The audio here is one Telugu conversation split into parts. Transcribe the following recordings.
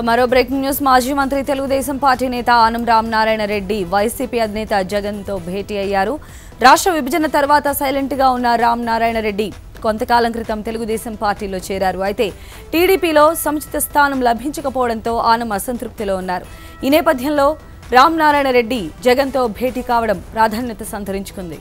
మరో బ్రేకింగ్ న్యూస్. మాజీ మంత్రి తెలుగుదేశం పార్టీ నేత ఆనం రామనారాయణ రెడ్డి వైసీపీ అధినేత జగన్ తో భేటీ అయ్యారు. రాష్ట్ర విభజన తర్వాత సైలెంట్ గా ఉన్న రామనారాయణ రెడ్డి కొంతకాలం క్రితం తెలుగుదేశం పార్టీలో చేరారు. అయితే టీడీపీలో సముచిత స్థానం లభించకపోవడంతో ఆనం అసంతృప్తిలో ఉన్నారు. ఈ నేపథ్యంలో రామనారాయణ రెడ్డి జగన్ తో భేటీ కావడం ప్రాధాన్యత సంతరించుకుంది.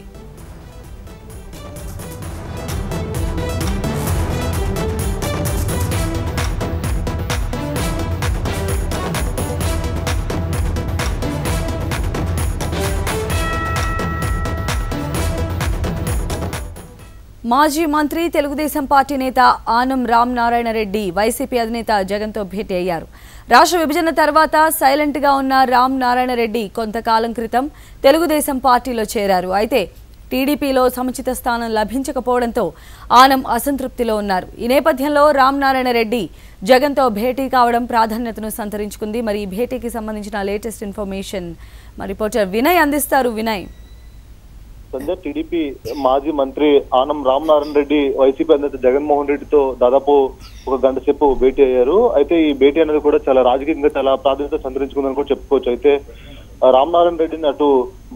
మాజీ మంత్రి తెలుగుదేశం పార్టీ నేత ఆనం రామనారాయణ రెడ్డి వైసీపీ అధినేత జగన్ తో భేటీ అయ్యారు. రాష్ట్ర విభజన తర్వాత సైలెంట్ గా ఉన్న రామనారాయణ రెడ్డి కొంతకాలం క్రితం తెలుగుదేశం పార్టీలో చేరారు. అయితే టీడీపీలో సముచిత స్థానం లభించకపోవడంతో ఆనం అసంతృప్తిలో ఉన్నారు. ఈ నేపథ్యంలో రామనారాయణ రెడ్డి జగన్ తో భేటీ కావడం ప్రాధాన్యతను సంతరించుకుంది. మరి ఈ భేటీకి సంబంధించిన లేటెస్ట్ ఇన్ఫర్మేషన్ మా రిపోర్టర్ వినయ్ అందిస్తారు. వినయ్, సంజయ్, టీడీపీ మాజీ మంత్రి ఆనం రామనారాయణ రెడ్డి వైసీపీ అధినేత జగన్మోహన్ రెడ్డితో దాదాపు ఒక గంట సేపు భేటీ అయ్యారు. అయితే ఈ భేటీ అనేది కూడా చాలా రాజకీయంగా చాలా ప్రాధాన్యత సంతరించుకుందని కూడా చెప్పుకోవచ్చు. అయితే రామనారాయణ రెడ్డిని అటు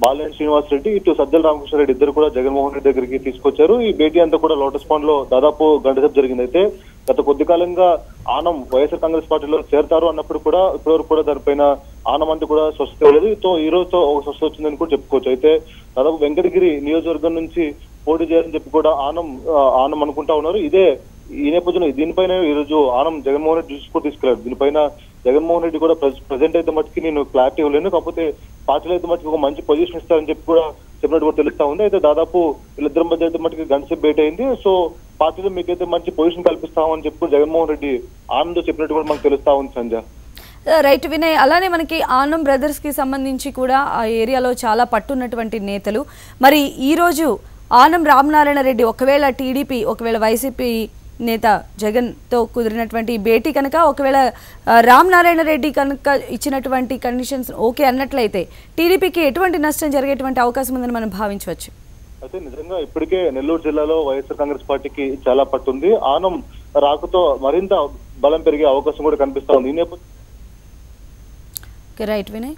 బాలినేని శ్రీనివాస్ రెడ్డి, ఇటు సజ్జల రామకృష్ణారెడ్డి ఇద్దరు కూడా జగన్మోహన్ రెడ్డి దగ్గరికి తీసుకొచ్చారు. ఈ భేటీ అంతా కూడా లోటస్ పాండ్ లో దాదాపు గంట సేపు జరిగింది. అయితే గత కొద్ది కాలంగా ఆనం వైఎస్ఆర్ కాంగ్రెస్ పార్టీలో చేరతారు అన్నప్పుడు కూడా ఇప్పటివరకు కూడా దానిపైన ఆనం అంటూ కూడా స్వస్థత ఇవ్వలేదు. ఈ రోజుతో ఒక స్వస్థత వచ్చిందని కూడా చెప్పుకోవచ్చు. అయితే దాదాపు వెంకటగిరి నియోజకవర్గం నుంచి పోటీ చేయాలని చెప్పి కూడా ఆనం అనుకుంటా ఉన్నారు. ఈ నేపథ్యంలో దీనిపైన ఈ రోజు ఆనం జగన్మోహన్ రెడ్డి దృష్టి కూడా తీసుకెళ్లారు. దీనిపైన జగన్మోహన్ రెడ్డి కూడా ప్రజెంట్ అయితే మట్టుకి నేను క్లారిటీ ఇవ్వలేను, కాకపోతే పార్టీలో అయితే మట్టుకు ఒక మంచి పొజిషన్ ఇస్తారని చెప్పి కూడా చెప్పినట్టు కూడా తెలుస్తా ఉంది. అయితే దాదాపు వీళ్ళిద్దరి మధ్య అయితే మట్టుకి గంట సేపు భేటీ అయింది. సో పార్టీలో మీకైతే మంచి పొజిషన్ కల్పిస్తామని చెప్పి జగన్మోహన్ రెడ్డి ఆనంద్ చెప్పినట్టు కూడా మనకు తెలుస్తా ఉంది. సంజయ్, రైట్ వినయ్, అలానే మనకి ఆనం బ్రదర్స్ కి సంబంధించి కూడా ఆ ఏరియాలో చాలా పట్టున్నటువంటి నేతలు. మరి ఈ రోజు ఆనం రామనారాయణ రెడ్డి ఒకవేళ వైసీపీ నేత జగన్ తో కుదిరినటువంటి భేటీ కనుక ఒకవేళ రామనారాయణ రెడ్డి కనుక ఇచ్చినటువంటి కండిషన్స్ ఓకే అన్నట్లయితే టీడీపీకి ఎటువంటి నష్టం జరిగేటువంటి అవకాశం ఉందని మనం భావించవచ్చు. అయితే నిజంగా ఇప్పటికే నెల్లూరు జిల్లాలో వైఎస్ఆర్ కాంగ్రెస్ పార్టీకి చాలా పట్టుంది. ఆనం రాకతో మరింత బలం పెరిగే అవకాశం కూడా కనిపిస్తా ఉంది. ఈ నేపథ్యంలో రైట్ వినయ్.